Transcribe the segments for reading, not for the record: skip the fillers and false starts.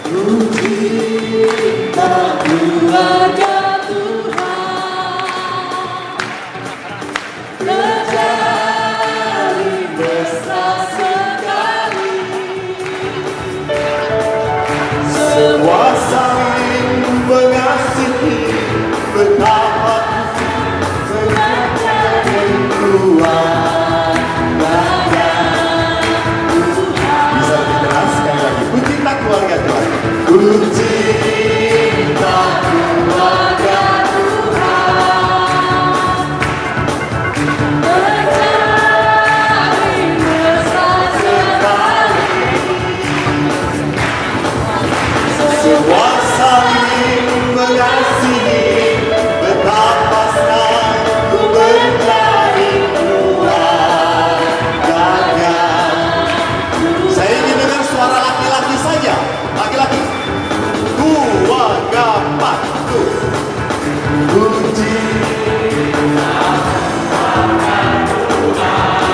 Ku cinta keluarga Tuhan, menjadi mesra sekali. Semua saling mengasihi, betapa menjadi keluarga Tuhan. Bisa lebih keras sekali lagi. Ku cinta keluarga Tuhan. Ku cinta keluarga Tuhan, menjadi mesra sekali. Semua saling mengasihi, betapa senang ku menjadi keluarganya. Saya ingin dengar suara laki-laki saja. Laki-laki. Keluarga patu. Ku cinta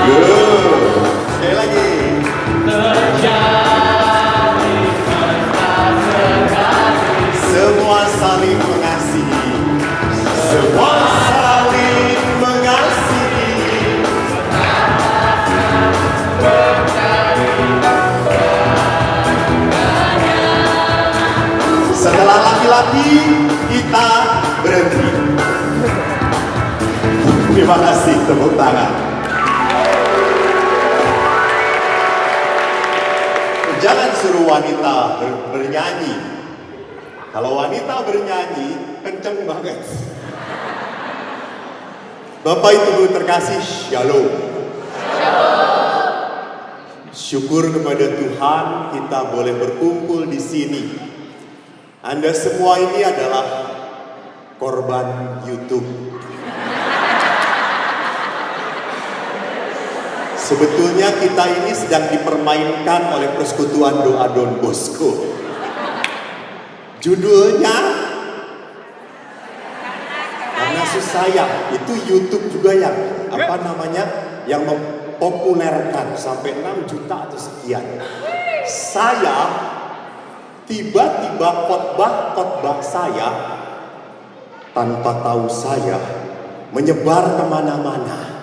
Tuhan. Sekali lagi. Semua saling mengasihi, semua saling mengasihi. Setelah laki-laki, kita berhenti. Terima kasih, tepuk tangan. Jangan suruh wanita bernyanyi. Kalau wanita bernyanyi, kenceng banget. Bapak Ibu terkasih, shalom. Syukur kepada Tuhan kita boleh berkumpul di sini. Anda semua ini adalah korban YouTube. Sebetulnya kita ini sedang dipermainkan oleh persekutuan doa Don Bosco. Judulnya Karena Sayang. Itu YouTube juga yang yang mempopulerkan sampai 6 juta atau sekian. Saya tiba-tiba khotbah saya tanpa tahu saya menyebar kemana-mana.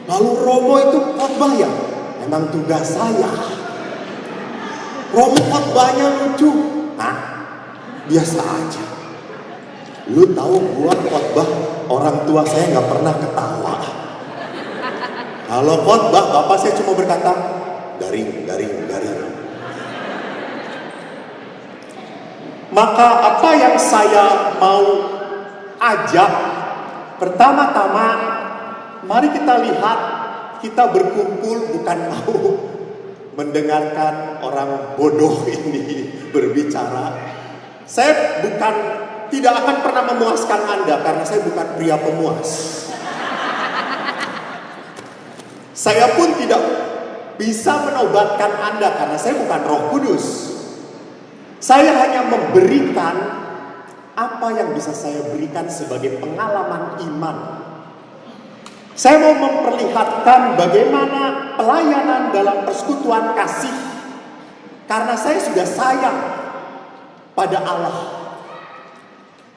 Lalu Romo itu khotbah ya, memang tugas saya. Romo khotbahnya lucu, biasa aja. Lu tahu gua khotbah orang tua saya nggak pernah ketawa. Kalau khotbah bapak saya cuma berkata garing. Maka apa yang saya mau ajak, pertama-tama mari kita lihat, kita berkumpul bukan mau mendengarkan orang bodoh ini berbicara. Saya tidak akan pernah memuaskan Anda karena saya bukan pria pemuas. Saya pun tidak bisa menobatkan Anda karena saya bukan Roh Kudus. Saya hanya memberikan apa yang bisa saya berikan sebagai pengalaman iman. Saya mau memperlihatkan bagaimana pelayanan dalam persekutuan kasih. Karena saya sudah sayang pada Allah.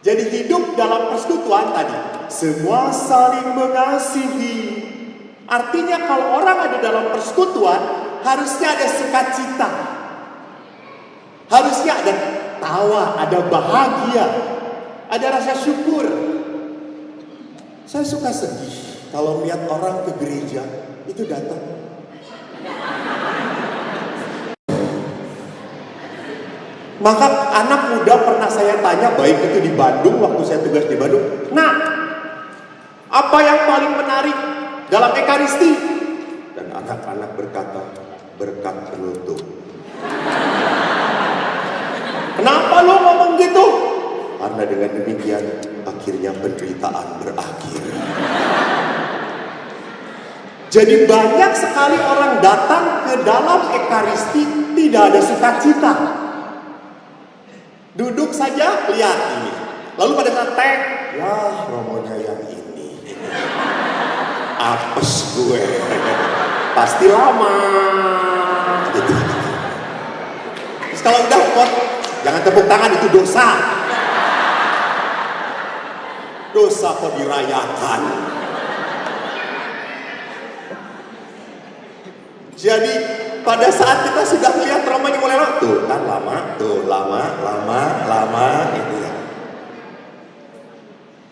Jadi hidup dalam persekutuan tadi, semua saling mengasihi. Artinya kalau orang ada dalam persekutuan, harusnya ada sukacita. Harusnya ada tawa, ada bahagia, ada rasa syukur. Saya suka sedih kalau melihat orang ke gereja itu datang. Maka anak muda pernah saya tanya, baik itu di Bandung, waktu saya tugas di Bandung. Nah, apa yang paling menarik dalam Ekaristi? Dan anak-anak berkata, berkat penutup. Kenapa lo ngomong gitu? Karena dengan demikian akhirnya penderitaan berakhir. Jadi banyak sekali orang datang ke dalam Ekaristi tidak ada sukacita. Duduk saja, lihat ini. Lalu pada saat tag, ya romonya yang ini. Apes gue. Pasti lama. Gitu. Kalau udah pot, jangan tepuk tangan, itu dosa. Dosa kok dirayakan. Jadi pada saat kita sudah melihat rombongan mulai tuh kan lama gitu ya.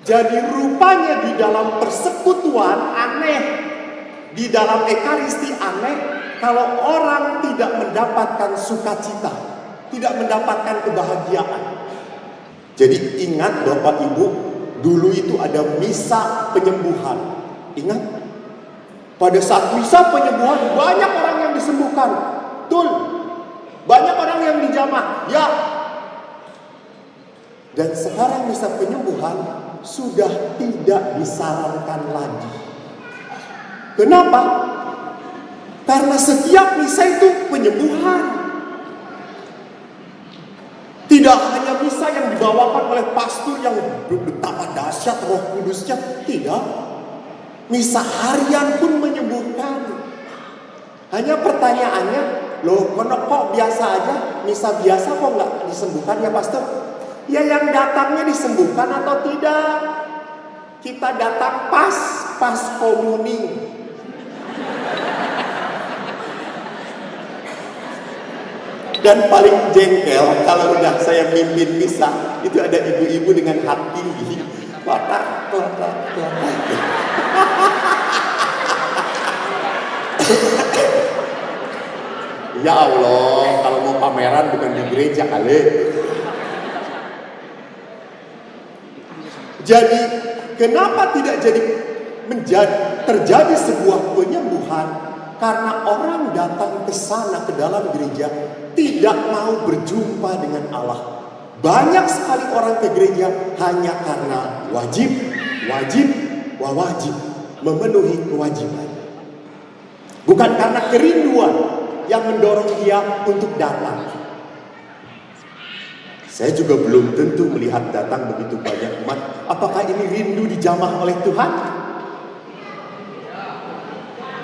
Jadi rupanya di dalam persekutuan aneh, di dalam ekaristi aneh, kalau orang tidak mendapatkan sukacita, tidak mendapatkan kebahagiaan. Jadi ingat Bapak Ibu, dulu itu ada misa penyembuhan. Ingat? Pada saat misa penyembuhan banyak orang yang disembuhkan. Betul. Banyak orang yang dijamah. Ya. Dan sekarang misa penyembuhan sudah tidak disarankan lagi. Kenapa? Karena setiap misa itu penyembuhan. Tidak hanya misa yang dibawakan oleh pastor yang betapa dahsyat Roh Kudusnya, tidak. Misa harian pun menyembuhkan. Hanya pertanyaannya, loh kok biasa aja, misa biasa kok nggak disembuhkan ya pastor? Ya yang datangnya disembuhkan atau tidak? Kita datang pas komuni. Dan paling jengkel kalau udah saya mimpin misa, itu ada ibu-ibu dengan hati tinggi. Klotak. Ya Allah, kalau mau pameran bukan di gereja kali. Jadi kenapa tidak terjadi sebuah penyembuhan? Karena orang datang ke sana, ke dalam gereja, tidak mau berjumpa dengan Allah. Banyak sekali orang ke gereja hanya karena wajib, memenuhi kewajiban. Bukan karena kerinduan yang mendorong dia untuk datang. Saya juga belum tentu melihat datang begitu banyak umat. Apakah ini rindu dijamah oleh Tuhan?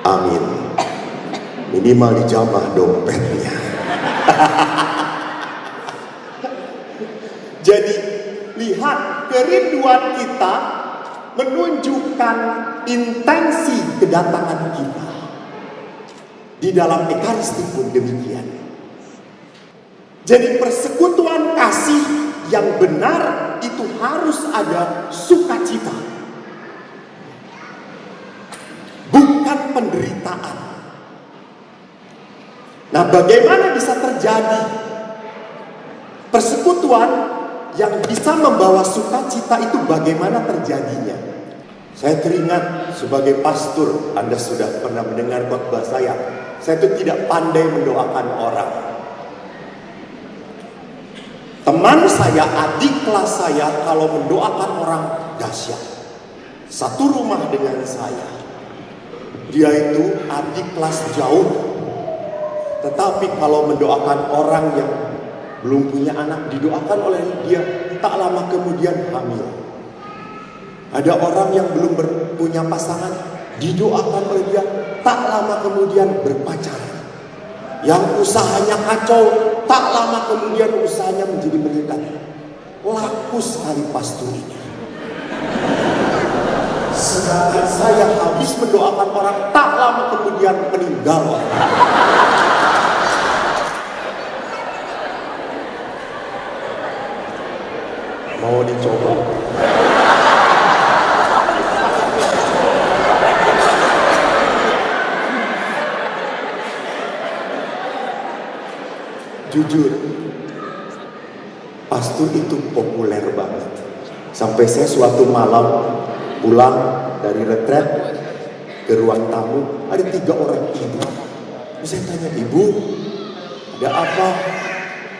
Amin. Minimal dijamah dompetnya. Jadi lihat, kerinduan kita menunjukkan intensi kedatangan kita. Di dalam ekaristi pun demikian. Jadi persekutuan kasih yang benar itu harus ada sukacita, bukan penderitaan. Nah, bagaimana bisa terjadi persekutuan yang bisa membawa sukacita itu, bagaimana terjadinya? Saya teringat sebagai pastor, Anda sudah pernah mendengar khotbah saya itu tidak pandai mendoakan orang. Teman saya, adik kelas saya, kalau mendoakan orang dahsyat. Satu rumah dengan saya. Dia itu adik kelas jauh. Tetapi kalau mendoakan orang yang belum punya anak, didoakan oleh dia, tak lama kemudian hamil. Ada orang yang belum punya pasangan, didoakan oleh dia, tak lama kemudian berpacaran. Yang usahanya kacau, tak lama kemudian usahanya menjadi meningkat. Laku sekali pastor ini. Sedangkan saya habis mendoakan orang, tak lama kemudian meninggal. Mau dicoba? Jujur, pastor itu populer banget. Sampai saya suatu malam pulang dari retret ke ruang tamu, ada 3 orang ibu. Terus saya tanya, ibu, ada apa?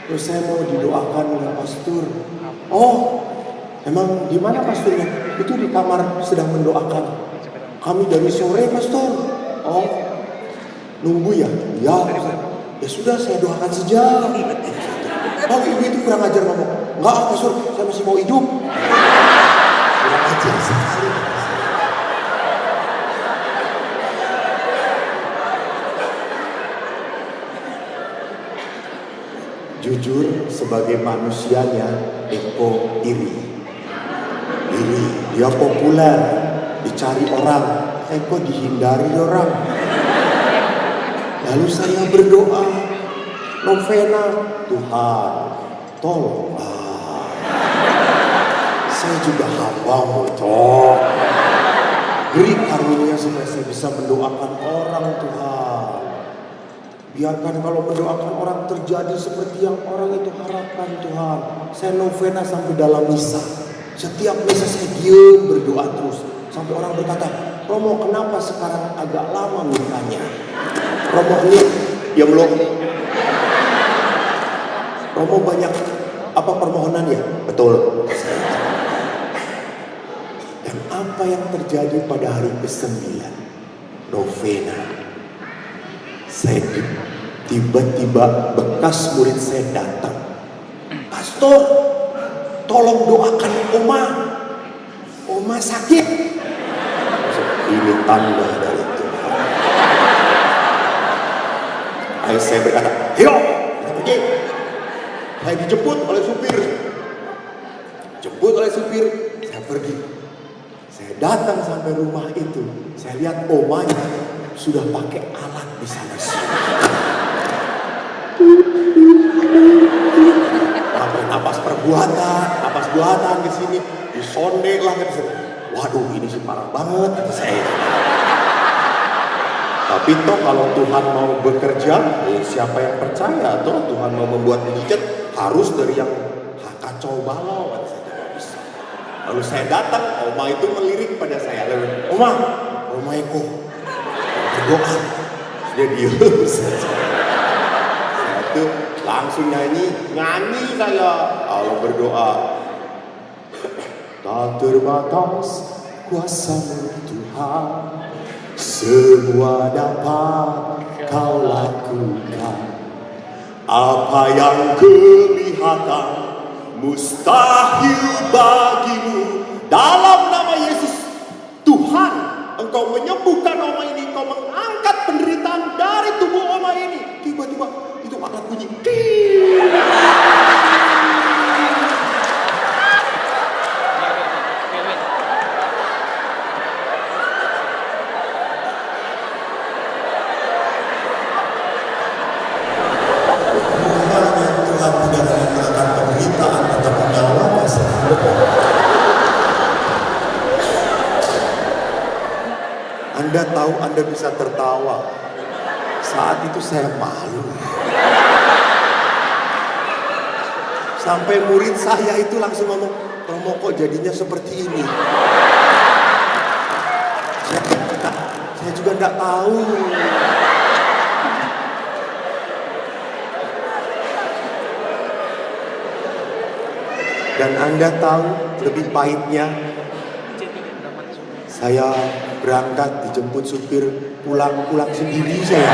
Terus saya mau didoakan oleh pastor. Oh, emang di mana pastornya? Itu di kamar sedang mendoakan. Kami dari sore, pastor. Oh, nunggu ya? Ya. Ya sudah, saya doakan saja. Oh, ibu itu kurang ajar ngomong. Enggak, pastor, saya masih mau hidup. Kurang ajar sekali. Jujur sebagai manusianya, Eko iri. Dia populer, dicari orang, Eko dihindari orang. Lalu saya berdoa, novena, Tuhan tolonglah. Saya juga hamba-Mu, toh. Beri karunia supaya saya bisa mendoakan orang, Tuhan. Biarkan kalau mendoakan orang terjadi seperti yang orang itu harapkan, Tuhan. Saya novena sampai dalam misa. Setiap misa saya diam berdoa terus. Sampai orang berkata, Romo kenapa sekarang agak lama mukanya? Romo ini diam loh. Romo banyak apa permohonan ya? Betul. Dan apa yang terjadi pada hari ke-9 novena? Saya tiba-tiba bekas murid saya datang. Pastor, tolong doakan Oma sakit. Ini tanda dari Tuhan. Ayo saya berkata, ayo kita pergi. Saya dijemput oleh supir. Saya pergi. Saya datang sampai rumah itu. Saya lihat omanya sudah pakai alat di sana sini. Napas buatan ke sini, disonde lah ke sini. Waduh, ini sih parah banget kata saya. Tapi toh kalau Tuhan mau bekerja, siapa yang percaya? Toh Tuhan mau membuat mujizat harus dari yang kacau balau. Kata saya tidak bisa. Lalu saya datang, Oma itu melirik pada saya. Lalu, Oma Eko berdoa. Dia diam saja. Saya itu langsung nyanyi saya. Allah berdoa. Tak terbatas kuasa-Mu Tuhan, semua dapat Kau lakukan. Apa yang kelihatan mustahil bagimu. Dalam nama Yesus Tuhan, Engkau menyembuhkan Oma ini. Engkau mengangkat penderitaan dari tubuh Oma ini. Tiba-tiba itu alat bunyi. Anda tahu Anda bisa tertawa. Saat itu saya malu. Sampai murid saya itu langsung ngomong, Romo kok jadinya seperti ini? Saya juga enggak tahu. Dan Anda tahu lebih pahitnya, saya berangkat dijemput supir, pulang sendiri saya.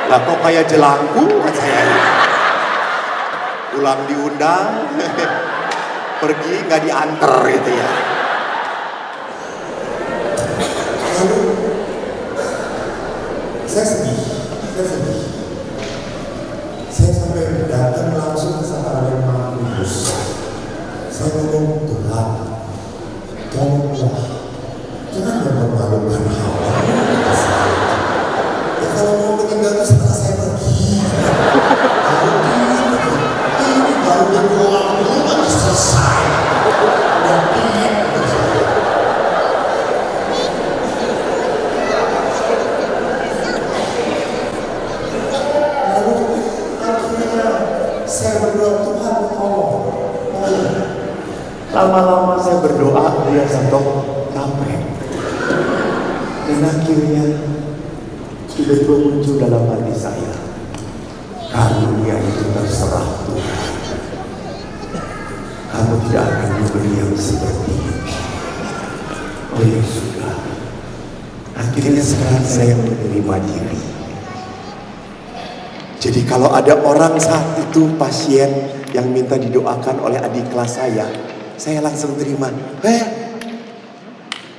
Lah kok kayak jelangkung kan saya. Pulang diundang, pergi nggak diantar gitu ya. Lalu saya sedih. Saya sampai datang langsung ke Sakramen Maha Kudus. Saya ngomong, Tuhan, tolonglah, jangan mempermalukan hamba. Ya kalau mau meninggal itu setelah saya pergi. Ini baru berdoa, belum lagi selesai. Lalu akhirnya saya berdoa, Tuhan tolong. Lama-lama saya berdoa, dia satu capek. Dan akhirnya tiba-tiba muncul dalam hati saya, karunia itu terserah Tuhan. Kamu tidak akan memberi yang seperti ini. Oh ya sudah. Akhirnya sekarang saya menerima diri. Jadi kalau ada orang saat itu pasien yang minta didoakan oleh adik kelas saya langsung terima.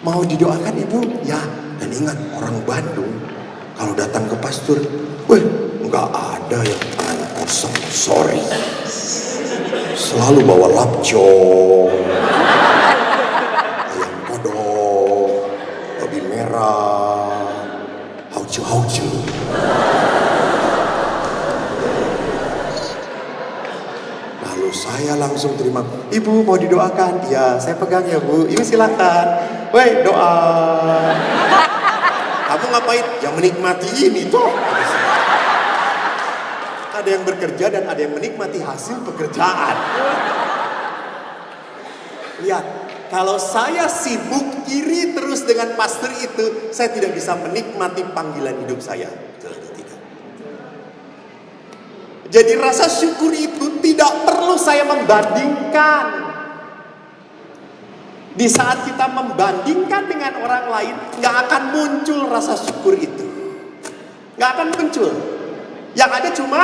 Mau didoakan ibu? Ya, Dan ingat, orang Bandung kalau datang ke pastor, weh, nggak ada yang tangan kosong, sorry. Selalu bawa lapcong, ayam kodok, babi merah, haucu. Lalu saya langsung terima, Ibu mau didoakan? Ya, saya pegang ya Bu. Ibu silakan. Woi, doa. Kamu ngapain? Yang menikmati ini toh. Ada yang bekerja dan ada yang menikmati hasil pekerjaan. Lihat, kalau saya sibuk iri terus dengan pastor itu, saya tidak bisa menikmati panggilan hidup saya. Jadi rasa syukur itu tidak perlu saya membandingkan. Di saat kita membandingkan dengan orang lain, gak akan muncul rasa syukur itu. Gak akan muncul. Yang ada cuma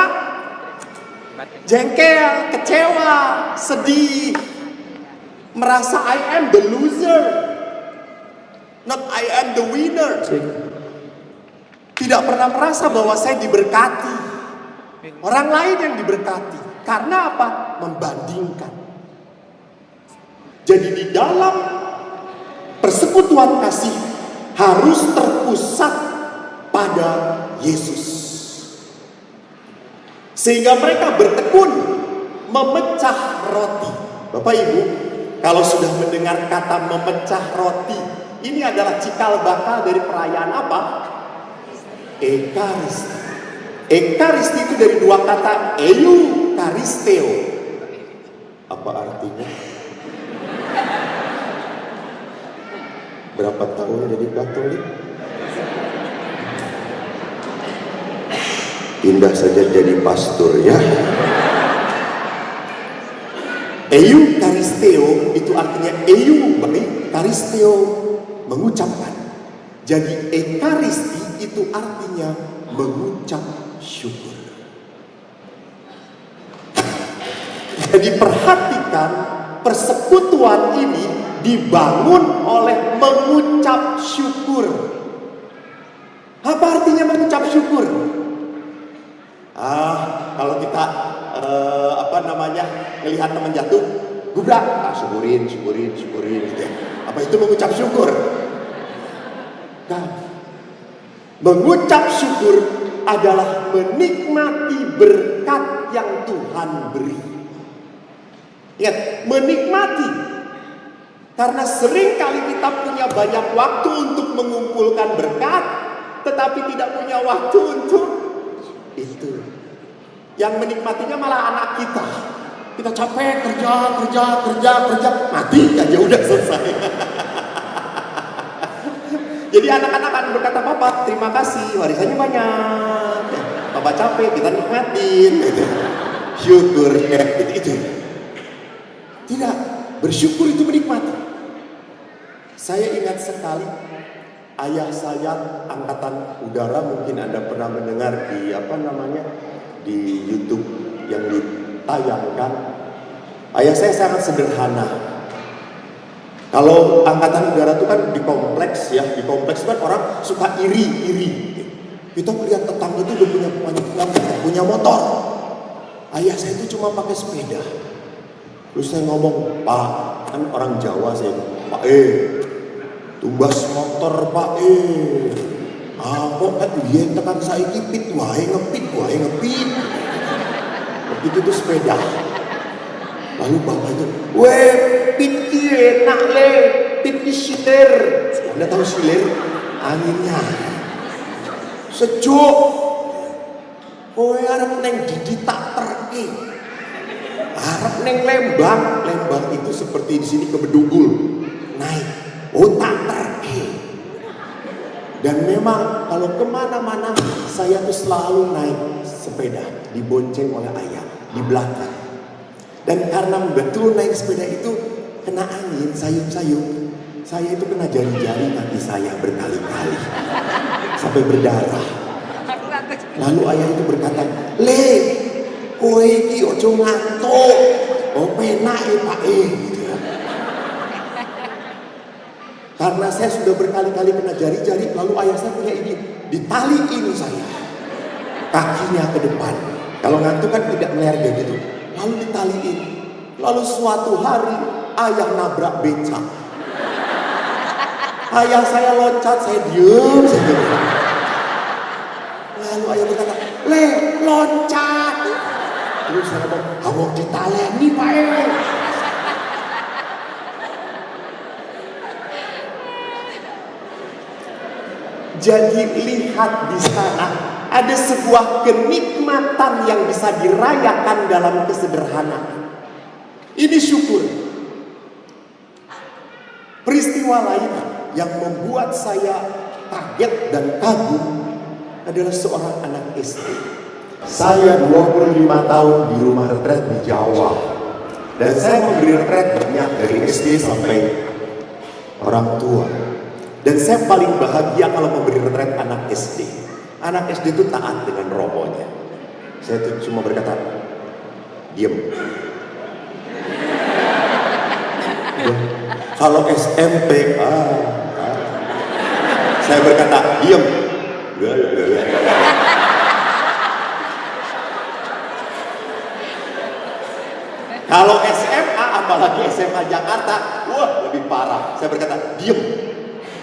jengkel, kecewa, sedih, merasa I am the loser, not I am the winner. Tidak pernah merasa bahwa saya diberkati. Orang lain yang diberkati. Karena apa? Membandingkan. Jadi di dalam persekutuan kasih harus terpusat pada Yesus. Sehingga mereka bertekun memecah roti. Bapak Ibu, kalau sudah mendengar kata memecah roti, ini adalah cikal bakal dari perayaan apa? Ekaristi. Ekaristi itu dari dua kata eukaristeo. Apa artinya? Berapa tahun jadi Katolik? Indah saja jadi pastor ya. Eukaristeo itu artinya karisteo, mengucapkan. Jadi ekaristi itu artinya mengucap syukur. Jadi perhatikan, persekutuan ini dibangun oleh mengucap syukur. Apa artinya mengucap syukur? Kalau kita melihat teman jatuh, gubrak, syukurin gitu. Apa itu mengucap syukur? Nah, mengucap syukur adalah menikmati berkat yang Tuhan beri. Ingat, menikmati. Karena sering kali kita punya banyak waktu untuk mengumpulkan berkat, tetapi tidak punya waktu untuk itu. Yang menikmatinya malah anak kita. Kita capek kerja, mati aja udah selesai. Jadi anak-anak akan berkata, Papa terima kasih, warisannya banyak. Papa capek, kita nikmatin. Syukur ya, itu. Tidak, bersyukur itu menikmati. Saya ingat sekali ayah saya angkatan udara, mungkin Anda pernah mendengar di YouTube yang ditayangkan. Ayah saya sangat sederhana. Kalau angkatan udara itu kan di kompleks kan orang suka iri. Kita melihat tetangga itu udah punya motor. Ayah saya itu cuma pakai sepeda. Terus saya ngomong, Pak, kan orang Jawa saya, Pak tumbas motor Pak kok kan dia tekan saya ngepit ngepit itu sepeda. Lalu bapak itu, pit enak le, pit siler. Anda tahu siler? Anginnya sejuk. Arep neng Didi tak terki. Arep neng Lembang itu seperti di sini ke Bedugul naik. Tak terki. Dan memang kalau kemana-mana saya tuh selalu naik sepeda, dibonceng oleh ayah di belakang. Dan karena betul naik sepeda itu kena angin, sayup-sayup, saya itu kena jari-jari kaki saya berkali-kali sampai berdarah. Lalu ayah itu berkata, Le, kowe iki ojo ngantuk, penak Pak gitu ya. Karena saya sudah berkali-kali kena jari-jari, lalu ayah saya punya ide, ditaliin saya kakinya ke depan. Kalau ngantuk kan tidak meler gitu, lalu ditaliin. Lalu suatu hari ayah nabrak becak. Ayah saya loncat, saya diem saja. Lalu ayah berkata, "Le, loncat." Terus saya ngomong, "Awak ditaleni Pak." Jadi lihat di sana ada sebuah kenikmatan yang bisa dirayakan dalam kesederhanaan. Ini syukur. Peristiwa lain yang membuat saya kaget dan kagum adalah seorang anak SD. Saya 25 tahun di rumah retret di Jawa. Dan saya memberi retret banyak dari SD sampai orang tua. Dan saya paling bahagia kalau memberi retret anak SD. Anak SD itu taat dengan romonya. Saya tuh cuma berkata, "Diem." Kalau SMP, saya berkata, "Diem." Kalau SMA, apalagi SMA Jakarta, wah lebih parah. Saya berkata, "Diem."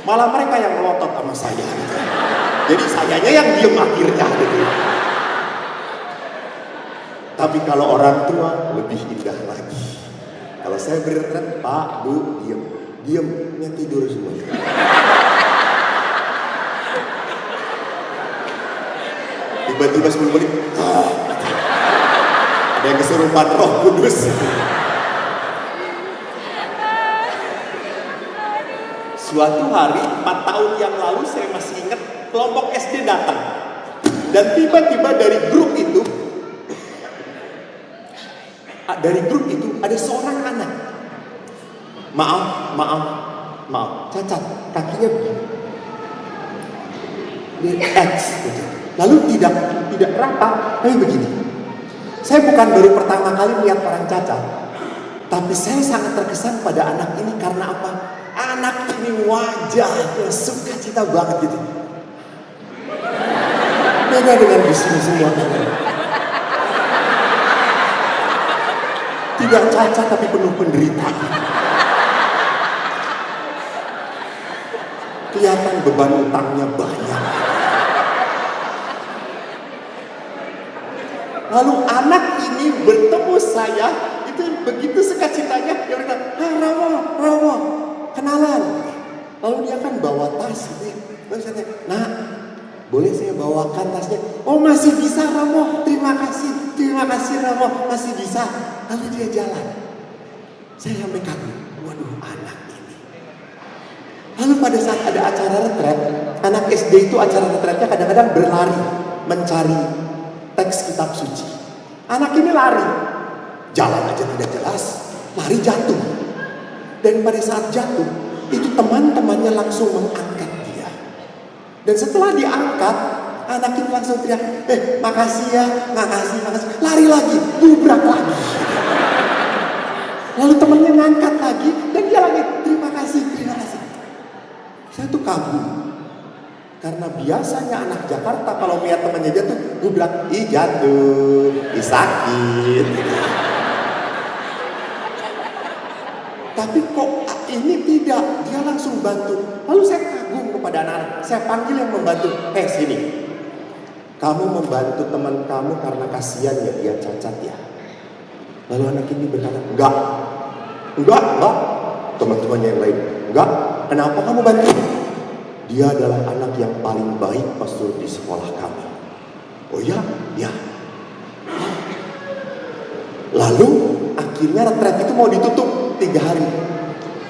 Malah mereka yang melotot sama saya gitu. Jadi sayanya yang diem akhirnya gitu. Tapi kalau orang tua lebih indah lagi. Kalau saya beri retret, "Pak, Bu, diem." Diemnya tidur semuanya. Tiba-tiba 10 menit, ada yang kesurupan Roh Kudus. Suatu hari 4 tahun yang lalu saya masih ingat kelompok SD datang. Dan tiba-tiba dari grup itu ada seorang anak. Maaf, cacat, kakinya X gitu. Lalu tidak rata, kayak begini. Saya bukan baru pertama kali lihat orang cacat, tapi saya sangat terkesan pada anak ini karena apa? Anak ini wajahnya sukacita banget gitu. Beda dengan di sini semua. Tidak cacat tapi penuh penderitaan. Kelihatan beban utangnya banyak. Lalu anak ini bertemu saya, itu begitu sukacitanya, dia berkata, Romo, kenalan. Lalu dia kan bawa tas gitu ya. Lalu saya tanya, "Nak, boleh saya bawakan tasnya?" "Oh, masih bisa Romo, terima kasih Romo, masih bisa." Lalu dia jalan. Saya sampai kagum, waduh anak ini. Lalu pada saat ada acara retret, anak SD itu acara retretnya kadang-kadang berlari mencari teks kitab suci. Anak ini lari, jalan aja tidak jelas, lari jatuh. Dan pada saat jatuh, itu teman-temannya langsung mengangkat dia. Dan setelah diangkat, anak itu langsung teriak, makasih ya, makasih. Lari lagi, gubrak lagi. Lalu temannya ngangkat lagi, dan dia lagi, terima kasih. Saya tuh kagum. Karena biasanya anak Jakarta kalau melihat temannya jatuh, gubrak, jatuh, sakit. Tapi kok ini tidak, dia langsung bantu. Lalu saya kagum kepada anak-anak, saya panggil yang membantu, sini. Kamu membantu teman kamu karena kasihan ya dia cacat ya. Lalu anak ini berkata, enggak. Teman-temannya yang lain, enggak. Kenapa kamu bantu? Dia adalah anak yang paling baik pastor di sekolah kami. Oh ya. Lalu akhirnya retret itu mau ditutup 3 hari.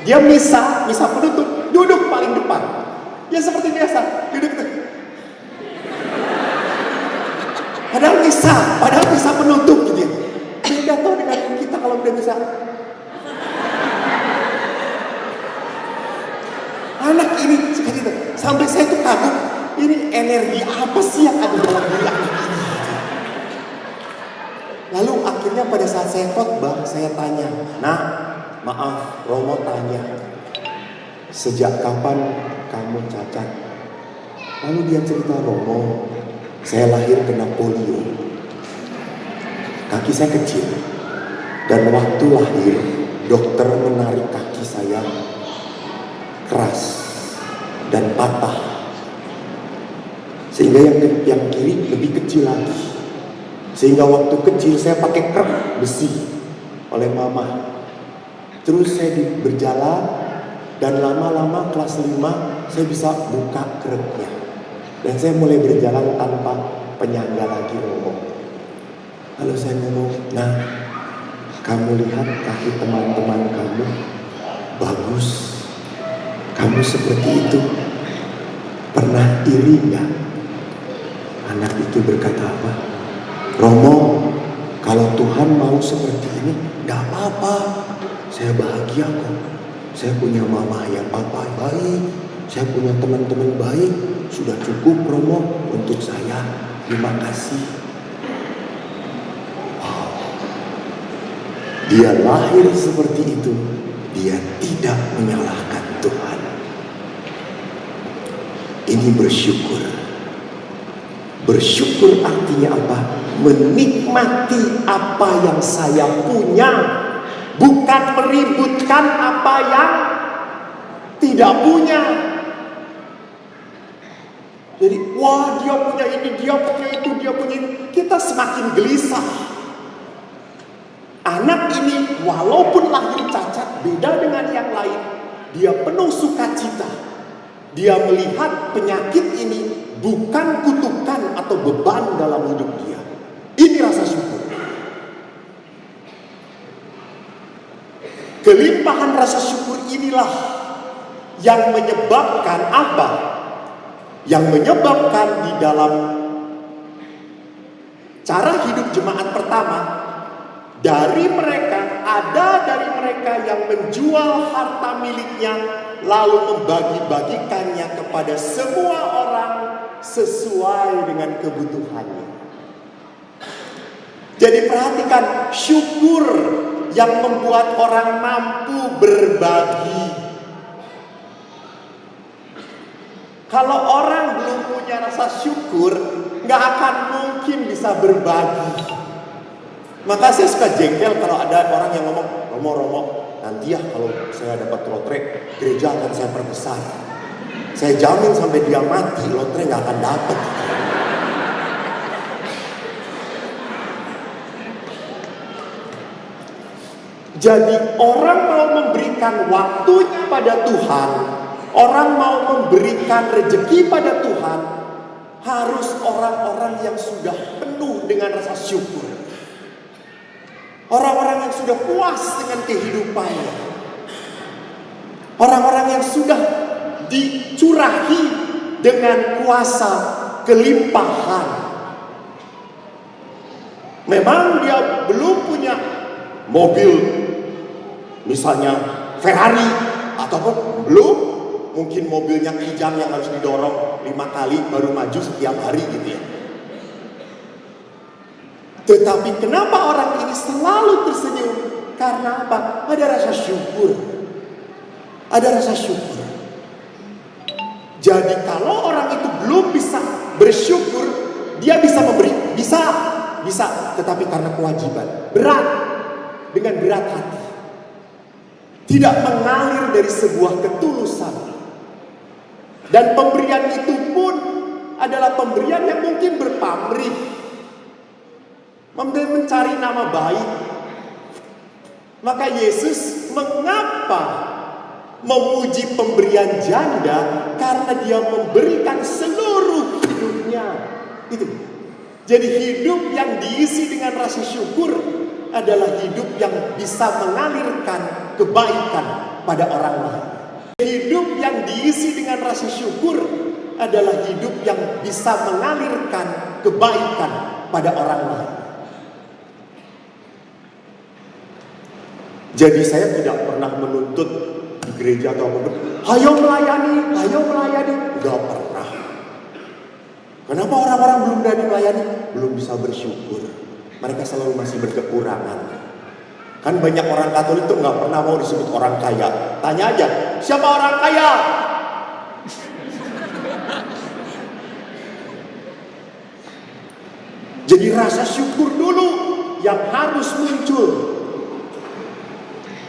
Dia misa penutup, duduk paling depan. Ya seperti biasa, duduk tuh. Padahal misa penutup gitu. Beda tuh dengan kita kalau udah misa. Anak ini sekali itu, sampai saya tuh kagum, ini energi apa sih yang ada dalam diri anak ini? Lalu akhirnya pada saat saya khotbah, saya tanya, "Nah, maaf, Romo tanya, sejak kapan kamu cacat? Lalu dia cerita, Romo, saya lahir kena polio. Kaki saya kecil. Dan waktu lahir, dokter menarik kaki saya keras dan patah. Sehingga yang kiri lebih kecil lagi. Sehingga waktu kecil saya pakai krep besi oleh mama. Terus saya berjalan dan lama-lama kelas 5 saya bisa buka krepnya. Dan saya mulai berjalan tanpa penyangga lagi, Romo. Lalu saya ngomong, nah, kamu lihat kaki teman-teman kamu bagus. Kamu seperti itu. Pernah iri nggak? Anak itu berkata apa? Romo, kalau Tuhan mau seperti ini, nggak apa-apa. Saya bahagia kok. Saya punya mama yang papa baik. Saya punya teman-teman baik. Sudah cukup, Romo, untuk saya. Terima kasih. Wow. Dia lahir seperti itu. Dia tidak menyalahkan Tuhan. Ini bersyukur. Bersyukur artinya apa? Menikmati apa yang saya punya, bukan meributkan apa yang tidak punya. Jadi, wah, dia punya ini, dia punya itu, dia punya ini. Kita semakin gelisah. Anak ini walaupun lahir cacat, beda dengan yang lain, dia penuh sukacita. Dia melihat penyakit ini bukan kutukan atau beban dalam hidup dia. Ini rasa syukur. Kelimpahan rasa syukur inilah yang menyebabkan apa? Yang menyebabkan di dalam cara hidup jemaat pertama, dari mereka yang menjual harta miliknya lalu membagi-bagikannya kepada semua orang sesuai dengan kebutuhannya. Jadi perhatikan, syukur yang membuat orang mampu berbagi. Kalau orang belum punya rasa syukur, gak akan mungkin bisa berbagi. Maka saya suka jengkel kalau ada orang yang ngomong, Romo, nanti ya kalau saya dapat lotre, gereja akan saya perbesar. Saya jamin sampai dia mati, lotre gak akan dapat. Jadi orang mau memberikan waktunya pada Tuhan, orang mau memberikan rezeki pada Tuhan, harus orang-orang yang sudah penuh dengan rasa syukur. Orang-orang yang sudah puas dengan kehidupannya. Orang-orang yang sudah dicurahi dengan kuasa kelimpahan. Memang dia belum punya mobil, misalnya Ferrari, ataupun belum, mungkin mobilnya kijang yang harus didorong 5 kali baru maju setiap hari gitu ya. Tetapi kenapa orang ini selalu tersenyum? Karena apa? Ada rasa syukur. Ada rasa syukur. Jadi kalau orang itu belum bisa bersyukur, dia bisa memberi, bisa, tetapi karena kewajiban, berat, dengan berat hati. Tidak mengalir dari sebuah ketulusan. Dan pemberian itu pun adalah pemberian yang mungkin berpamrih, mencari nama baik. Maka Yesus mengapa memuji pemberian janda? Karena dia memberikan seluruh hidupnya. Itu. Jadi hidup yang diisi dengan rasa syukur adalah hidup yang bisa mengalirkan kebaikan pada orang lain. Hidup yang diisi dengan rasa syukur adalah hidup yang bisa mengalirkan kebaikan pada orang lain. Jadi saya tidak pernah menuntut di gereja atau apapun, ayo melayani. Gak pernah. Kenapa orang-orang belum berani melayani? Belum bisa bersyukur. Mereka selalu masih berkekurangan. Kan banyak orang Katolik tuh gak pernah mau disebut orang kaya. Tanya aja, Siapa orang kaya? Jadi rasa syukur dulu yang harus muncul.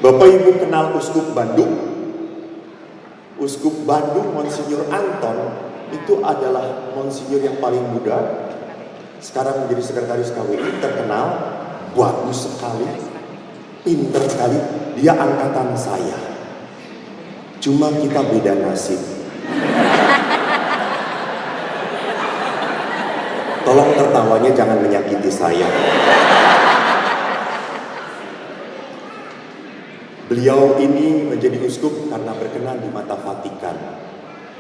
Bapak Ibu kenal Uskup Bandung? Uskup Bandung Monsinyur Anton itu adalah Monsinyur yang paling muda. Sekarang menjadi sekretaris KWI, terkenal, bagus sekali, pinter sekali. Dia angkatan saya. Cuma kita beda nasib. Tolong tertawanya jangan menyakiti saya. Beliau ini menjadi uskup karena berkenan di mata Vatikan.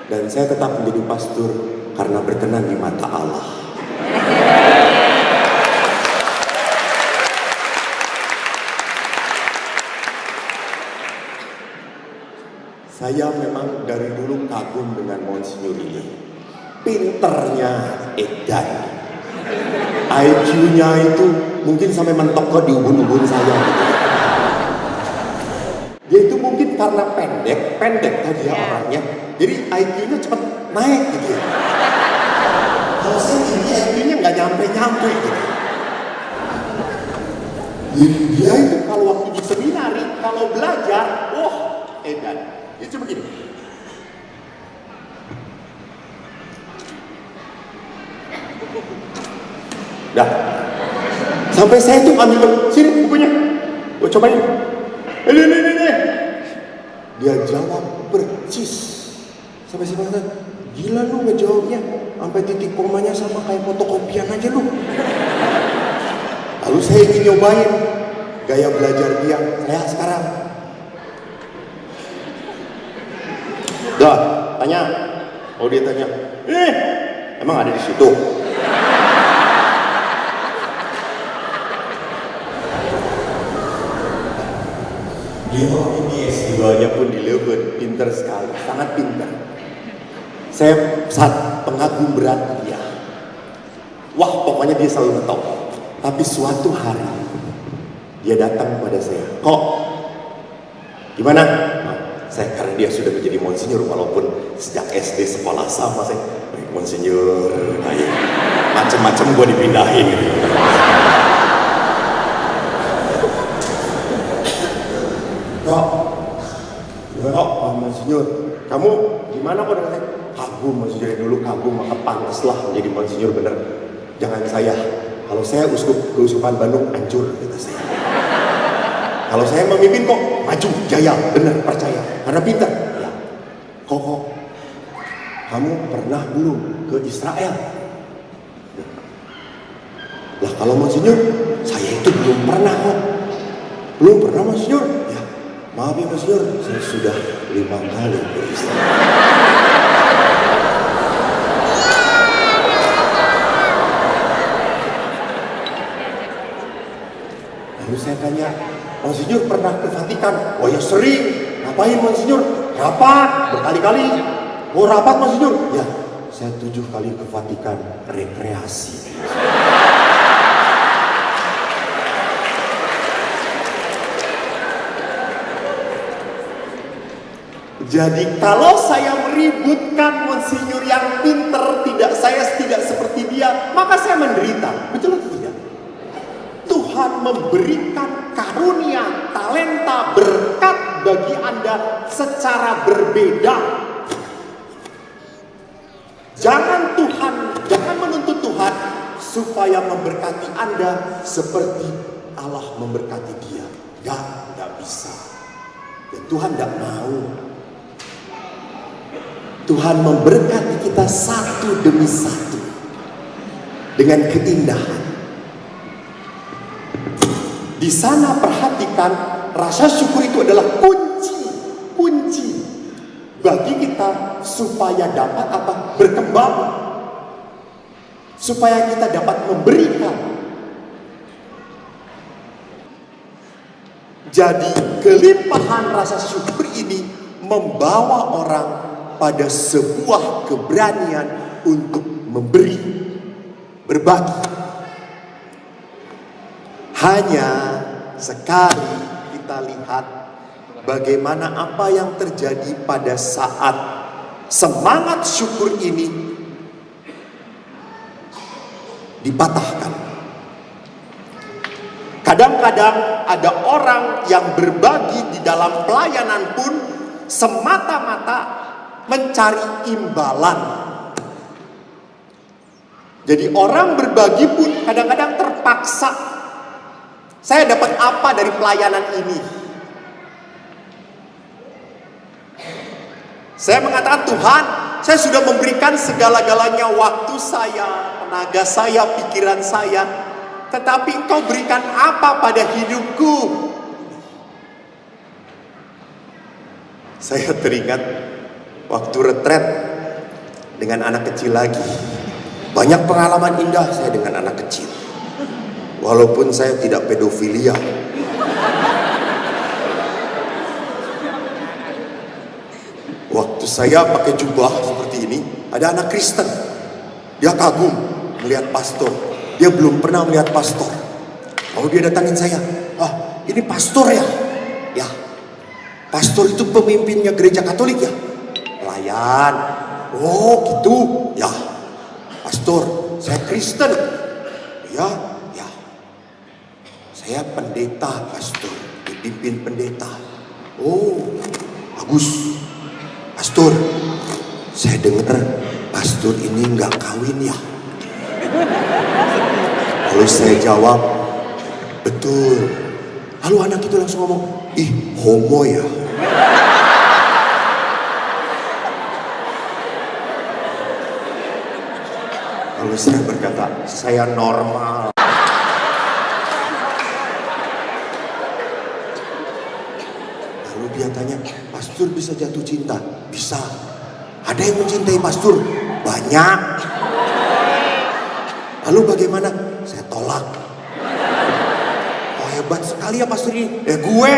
Dan saya tetap menjadi pastor karena berkenan di mata Allah. Saya memang dari dulu kagum dengan Monsinyur ini. Pinternya edan. IQ-nya itu mungkin sampai mentok ke di ubun-ubun saya. Dia itu mungkin karena pendek tadi ya orangnya. Jadi IQ-nya cepat naik gitu ya. Kalau saya tinggi IQ-nya nggak nyampe gitu. Jadi dia itu kalau waktu di seminari, kalau belajar, edan. Dia cuma begini. Dah. Sampai saya tuh ambil sini bukunya. Gua cobain. Ini. Dia jawab percis. Sampai saya kata, gila lu ngejawabnya. Sampai titik komanya sama kayak fotokopian aja lu. Lalu saya ingin nyobain gaya belajar dia kayak sekarang. Dah, tanya. Oh dia tanya, emang ada di situ? Dia ini S2-nya pun di Leuven, pinter sekali, sangat pinter. Saya saat pengagum berat dia. Wah, pokoknya dia selalu ngetop. Tapi suatu hari dia datang pada saya, kok gimana? Saya karena dia sudah menjadi Monsinyur walaupun sejak SD sekolah sama saya. Monsinyur, ayo, macem-macem gue dipindahin gitu. Kok, Monsinyur, kamu gimana kok dengan saya? Kagum Monsinyur dulu kagum, maka pantaslah menjadi Monsinyur bener. Jangan saya, kalau saya keuskupan Bandung hancur kata saya. Kalau saya memimpin kok maju, jaya, benar, percaya, karena pintar. Ya. Kok, kamu pernah belum ke Israel? Lah kalau Monsinyur, saya itu belum pernah kok. Belum pernah Monsinyur? Ya, maaf ya Monsinyur, saya sudah 5 kali ke Israel. Lalu saya tanya, Monsinyur pernah ke Vatikan? Oh ya sering. Ngapain Monsinyur? Rapat berkali-kali. Oh rapat Monsinyur? Ya, saya 7 kali ke Vatikan rekreasi. Jadi kalau saya meributkan Monsinyur yang pinter, saya tidak seperti dia, maka saya menderita. Betul atau tidak? Tuhan memberikan karunia, talenta, berkat bagi Anda secara berbeda. Jangan menuntut Tuhan supaya memberkati Anda seperti Allah memberkati dia. Tidak bisa. Dan Tuhan tidak mau. Tuhan memberkati kita satu demi satu dengan keindahan. Di sana perhatikan, rasa syukur itu adalah kunci bagi kita supaya dapat berkembang, supaya kita dapat memberikan. Jadi kelimpahan rasa syukur ini membawa orang pada sebuah keberanian untuk memberi, berbagi. Hanya sekali kita lihat bagaimana apa yang terjadi pada saat semangat syukur ini dipatahkan. Kadang-kadang ada orang yang berbagi di dalam pelayanan pun semata-mata mencari imbalan. Jadi orang berbagi pun kadang-kadang terpaksa. Saya dapat apa dari pelayanan ini? Saya mengatakan, Tuhan, saya sudah memberikan segala-galanya, waktu saya, tenaga saya, pikiran saya. Tetapi Engkau berikan apa pada hidupku? Saya teringat waktu retret dengan anak kecil lagi. Banyak pengalaman indah saya dengan anak kecil. Walaupun saya tidak pedofilia. Waktu saya pakai jubah seperti ini, ada anak Kristen. Dia kagum melihat pastor. Dia belum pernah melihat pastor. Lalu dia datangin saya. Ah, ini pastor ya? Ya. Pastor itu pemimpinnya gereja Katolik ya? Pelayan. Oh gitu. Ya. Pastor, saya Kristen. Ya, ya. Saya pendeta, pastor. Dipimpin pendeta. Oh, bagus. Pastor, saya dengar pastor ini nggak kawin ya? Lalu saya jawab, betul. Lalu anak itu langsung ngomong, ih homo ya? Lalu saya berkata, saya normal. Lalu dia tanya, pastor bisa jatuh cinta? Bisa. Ada yang mencintai pastor? Banyak. Lalu bagaimana? Saya tolak. Oh hebat sekali ya pastor ini. Gue.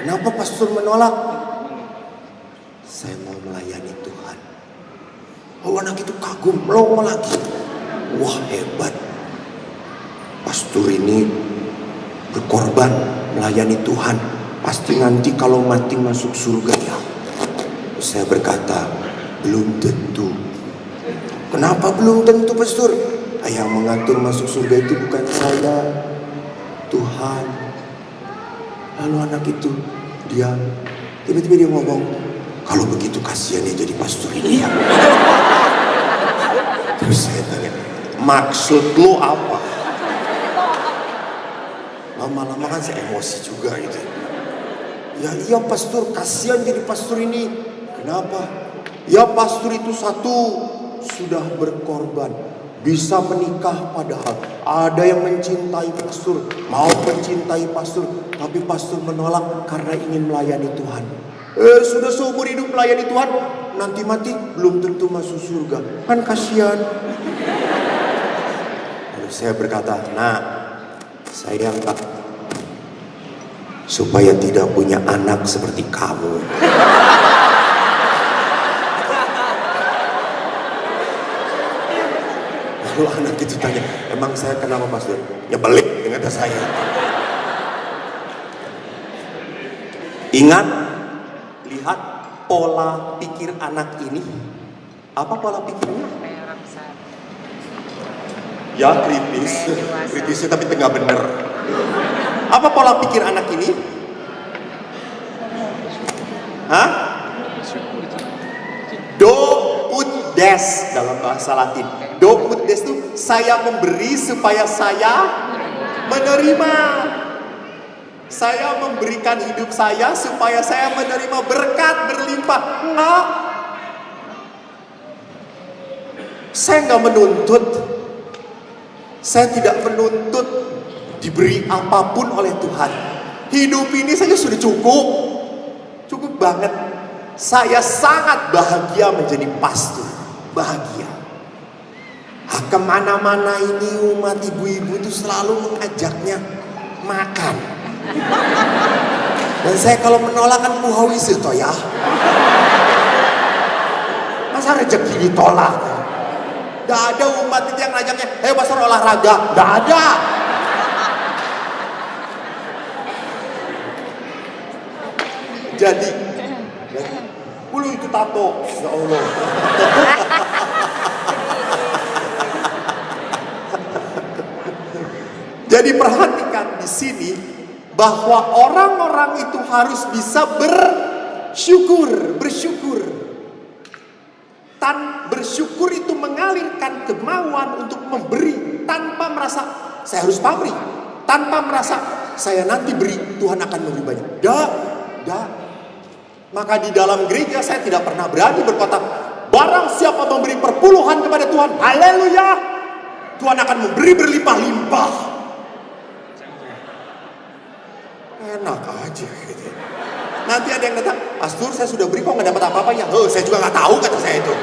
Kenapa pastor menolak? Saya mau melayani Tuhan. Oh anak itu kagum, melongo lagi. Wah hebat. Pastor ini berkorban melayani Tuhan. Pasti nanti kalau mati masuk surga ya. Saya berkata, belum tentu. Kenapa belum tentu pastor? Yang mengatur masuk surga itu bukan saya, Tuhan. Lalu anak itu dia tiba-tiba dia ngomong, kalau begitu kasihan ya jadi pastor ini ya. Terus saya tanya, maksud lo apa? Lama-lama kan saya emosi juga gitu. Ya iya pastor, kasihan jadi pastor ini. Kenapa? Ya pastor itu satu, sudah berkorban, bisa menikah padahal ada yang mencintai pastor, mau mencintai pastor, tapi pastor menolak karena ingin melayani Tuhan. Sudah seumur hidup melayani Tuhan, nanti mati belum tentu masuk surga, kan kasihan. Lalu saya berkata, nah saya enggak, supaya tidak punya anak seperti kamu. Lalu anak itu tanya, emang saya kenapa pastor? Nyebelin dengan saya. Ingat, lihat pola pikir anak ini. Apa pola pikirnya? Ya kritis, kritisnya tapi tengah bener. Apa pola pikir anak ini? Hah? Do ut des dalam bahasa Latin. Do ut des itu saya memberi supaya saya menerima. Saya memberikan hidup saya supaya saya menerima berkat berlimpah. Enggak. Saya enggak menuntut. Saya tidak menuntut diberi apapun oleh Tuhan. Hidup ini saja sudah cukup. Cukup banget. Saya sangat bahagia menjadi pastor. Bahagia. Kemana-mana ini umat ibu-ibu itu selalu mengajaknya makan. Dan saya kalau menolak kan puhawis itu ya. Masa rezeki ditolak? Gak ada umat itu yang ngajaknya, pastor olahraga. Gak ada. jadi. Ulu itu tato, ya Allah. Jadi perhatikan di sini bahwa orang-orang itu harus bisa bersyukur. Bersyukur itu mengalirkan kemauan untuk memberi tanpa merasa saya harus pamrih, tanpa merasa saya nanti beri Tuhan akan memberi banyak. Dah. Maka di dalam gereja saya tidak pernah berani berkata, barang siapa memberi perpuluhan kepada Tuhan, haleluya, Tuhan akan memberi berlimpah-limpah. Enak aja gitu. Nanti ada yang datang, pastor saya sudah beri kok nggak dapat apa-apa ya. Saya juga nggak tahu kata saya itu.